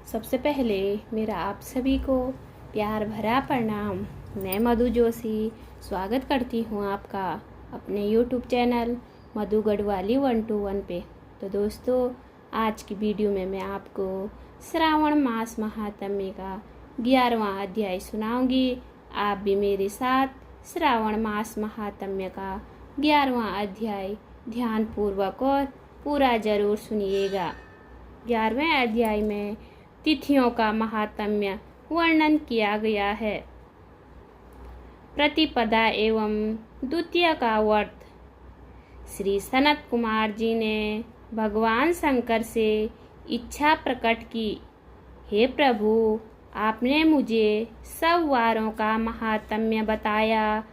सबसे पहले मेरा आप सभी को प्यार भरा प्रणाम। मैं मधु जोशी स्वागत करती हूँ आपका अपने YouTube चैनल मधु गढ़वाली 121 पे। तो दोस्तों, आज की वीडियो में मैं आपको श्रावण मास महात्म्य का 11वां अध्याय सुनाऊंगी। आप भी मेरे साथ श्रावण मास महात्म्य का 11वां अध्याय ध्यानपूर्वक और पूरा जरूर सुनिएगा। 11वें अध्याय में तिथियों का महात्म्य वर्णन किया गया है। प्रतिपदा एवं द्वितीय का व्रत। श्री सनत कुमार जी ने भगवान शंकर से इच्छा प्रकट की, हे प्रभु, आपने मुझे सब वारों का महात्म्य बताया,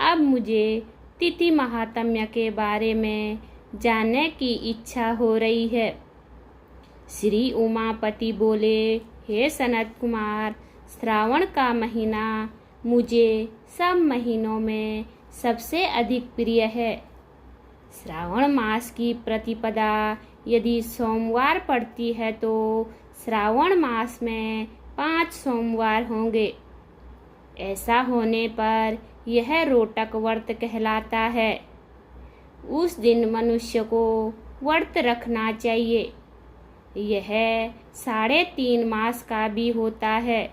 अब मुझे तिथि महात्म्य के बारे में जानने की इच्छा हो रही है। श्री उमापति बोले, हे सनत कुमार, श्रावण का महीना मुझे सब महीनों में सबसे अधिक प्रिय है। श्रावण मास की प्रतिपदा यदि सोमवार पड़ती है तो श्रावण मास में 5 सोमवार होंगे। ऐसा होने पर यह रोटक व्रत कहलाता है। उस दिन मनुष्य को व्रत रखना चाहिए। यह 3.5 मास का भी होता है।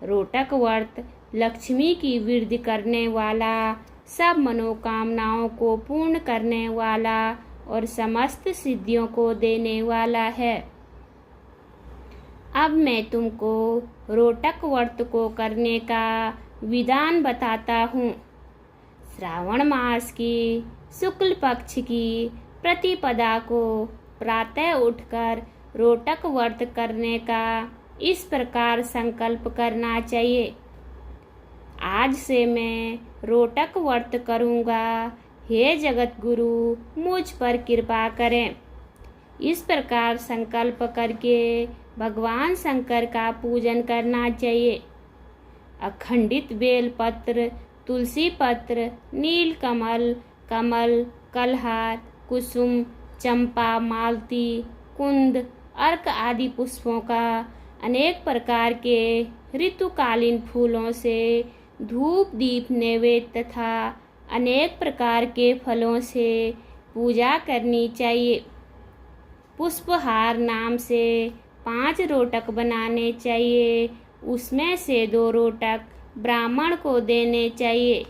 रोटक व्रत लक्ष्मी की वृद्धि करने वाला, सब मनोकामनाओं को पूर्ण करने वाला और समस्त सिद्धियों को देने वाला है। अब मैं तुमको रोटक व्रत को करने का विधान बताता हूँ। श्रावण मास की शुक्ल पक्ष की प्रतिपदा को प्रातः उठकर रोटक व्रत करने का इस प्रकार संकल्प करना चाहिए, आज से मैं रोटक व्रत करूँगा, हे जगत गुरु मुझ पर कृपा करें। इस प्रकार संकल्प करके भगवान शंकर का पूजन करना चाहिए। अखंडित बेलपत्र, तुलसी पत्र, नील कमल, कमल, कलहार, कुसुम, चंपा, मालती, कुंद, अर्क आदि पुष्पों का, अनेक प्रकार के ऋतुकालीन फूलों से धूप दीप नैवेद्य तथा अनेक प्रकार के फलों से पूजा करनी चाहिए। पुष्पहार नाम से 5 रोटक बनाने चाहिए। उसमें से 2 रोटक ब्राह्मण को देने चाहिए।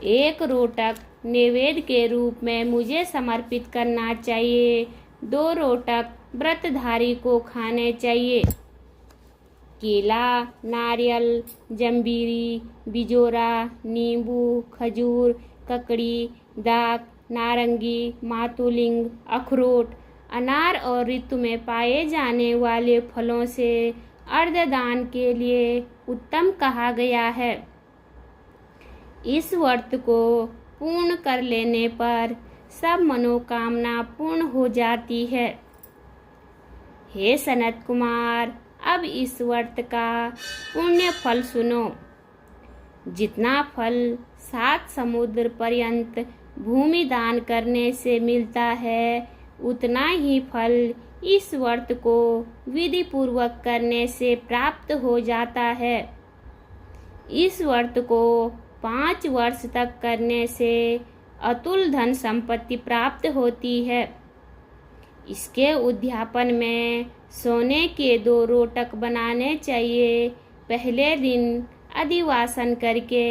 1 रोटक नैवेद्य के रूप में मुझे समर्पित करना चाहिए। 2 रोटक व्रतधारी को खाने चाहिए। केला, नारियल, जंबीरी, बिजोरा, नींबू, खजूर, ककड़ी, दाक, नारंगी, मातुलिंग, अखरोट, अनार और ऋतु में पाए जाने वाले फलों से अर्धदान के लिए उत्तम कहा गया है। इस व्रत को पूर्ण कर लेने पर सब मनोकामना पूर्ण हो जाती है। हे सनत कुमार, अब इस व्रत का पुण्य फल सुनो। जितना फल 7 समुद्र पर्यंत भूमि दान करने से मिलता है, उतना ही फल इस व्रत को विधि पूर्वक करने से प्राप्त हो जाता है। इस व्रत को 5 वर्ष तक करने से अतुल धन संपत्ति प्राप्त होती है। इसके उद्यापन में सोने के 2 रोटक बनाने चाहिए। पहले दिन अधिवासन करके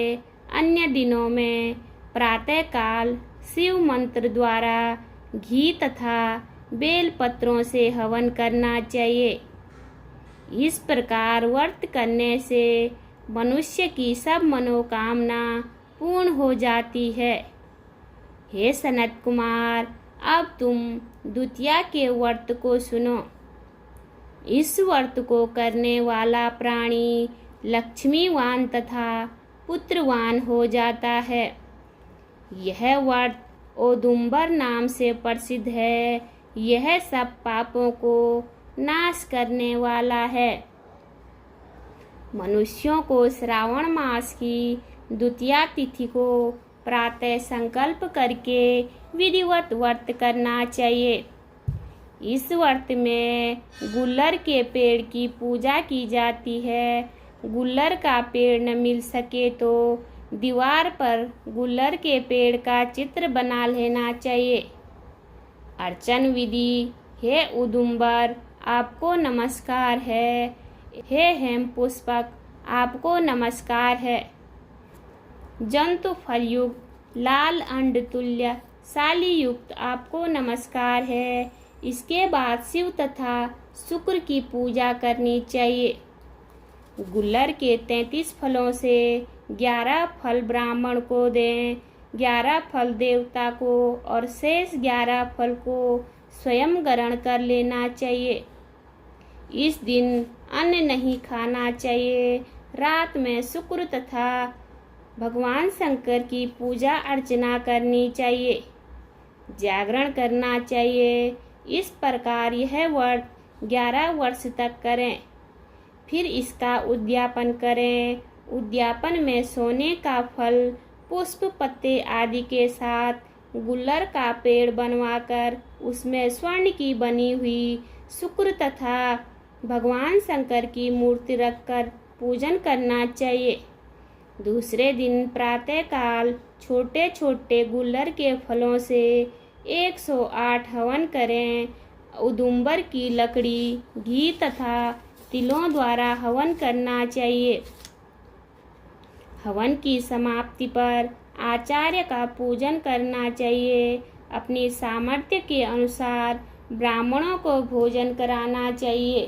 अन्य दिनों में प्रातःकाल शिव मंत्र द्वारा घी तथा बेल पत्रों से हवन करना चाहिए। इस प्रकार व्रत करने से मनुष्य की सब मनोकामना पूर्ण हो जाती है। हे सनत कुमार, अब तुम द्वितीया के व्रत को सुनो। इस व्रत को करने वाला प्राणी लक्ष्मीवान तथा पुत्रवान हो जाता है। यह व्रत औदुंबर नाम से प्रसिद्ध है। यह सब पापों को नाश करने वाला है। मनुष्यों को श्रावण मास की द्वितीया तिथि को प्रातः संकल्प करके विधिवत व्रत करना चाहिए। इस व्रत में गुल्लर के पेड़ की पूजा की जाती है। गुल्लर का पेड़ न मिल सके तो दीवार पर गुल्लर के पेड़ का चित्र बना लेना चाहिए। अर्चन विधि। हे उदुम्बर, आपको नमस्कार है। हे हेमपुष्पक, आपको नमस्कार है। जंतु फलयुक्त लाल अंड तुल्य शाली युक्त आपको नमस्कार है। इसके बाद शिव तथा शुक्र की पूजा करनी चाहिए। गुल्लर के 33 फलों से 11 फल ब्राह्मण को दें, 11 फल देवता को और शेष 11 फल को स्वयं ग्रहण कर लेना चाहिए। इस दिन अन्न नहीं खाना चाहिए। रात में शुक्र तथा भगवान शंकर की पूजा अर्चना करनी चाहिए। जागरण करना चाहिए। इस प्रकार यह व्रत 11 वर्ष तक करें। फिर इसका उद्यापन करें। उद्यापन में सोने का फल, पुष्प, पत्ते आदि के साथ गुल्लर का पेड़ बनवाकर उसमें स्वर्ण की बनी हुई शुक्र तथा भगवान शंकर की मूर्ति रखकर पूजन करना चाहिए। दूसरे दिन प्रातःकाल छोटे छोटे गुल्लर के फलों से 108 हवन करें। उदुम्बर की लकड़ी, घी तथा तिलों द्वारा हवन करना चाहिए। हवन की समाप्ति पर आचार्य का पूजन करना चाहिए। अपनी सामर्थ्य के अनुसार ब्राह्मणों को भोजन कराना चाहिए।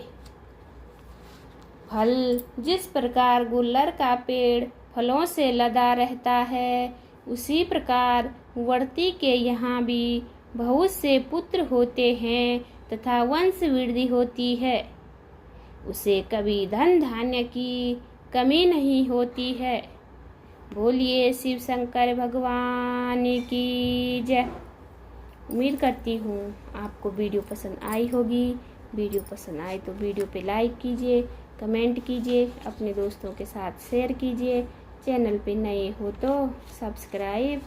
फल। जिस प्रकार गुल्लर का पेड़ फलों से लदा रहता है, उसी प्रकार व्रती के यहाँ भी बहुत से पुत्र होते हैं तथा वंश वृद्धि होती है। उसे कभी धन धान्य की कमी नहीं होती है। बोलिए शिव शंकर भगवान की जय। उम्मीद करती हूँ आपको वीडियो पसंद आई होगी। वीडियो पसंद आए तो वीडियो पे लाइक कीजिए, कमेंट कीजिए, अपने दोस्तों के साथ शेयर कीजिए। चैनल पे नए हो तो सब्सक्राइब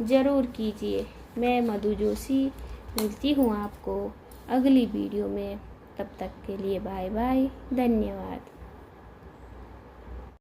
ज़रूर कीजिए। मैं मधु जोशी मिलती हूँ आपको अगली वीडियो में। तब तक के लिए बाय बाय, धन्यवाद।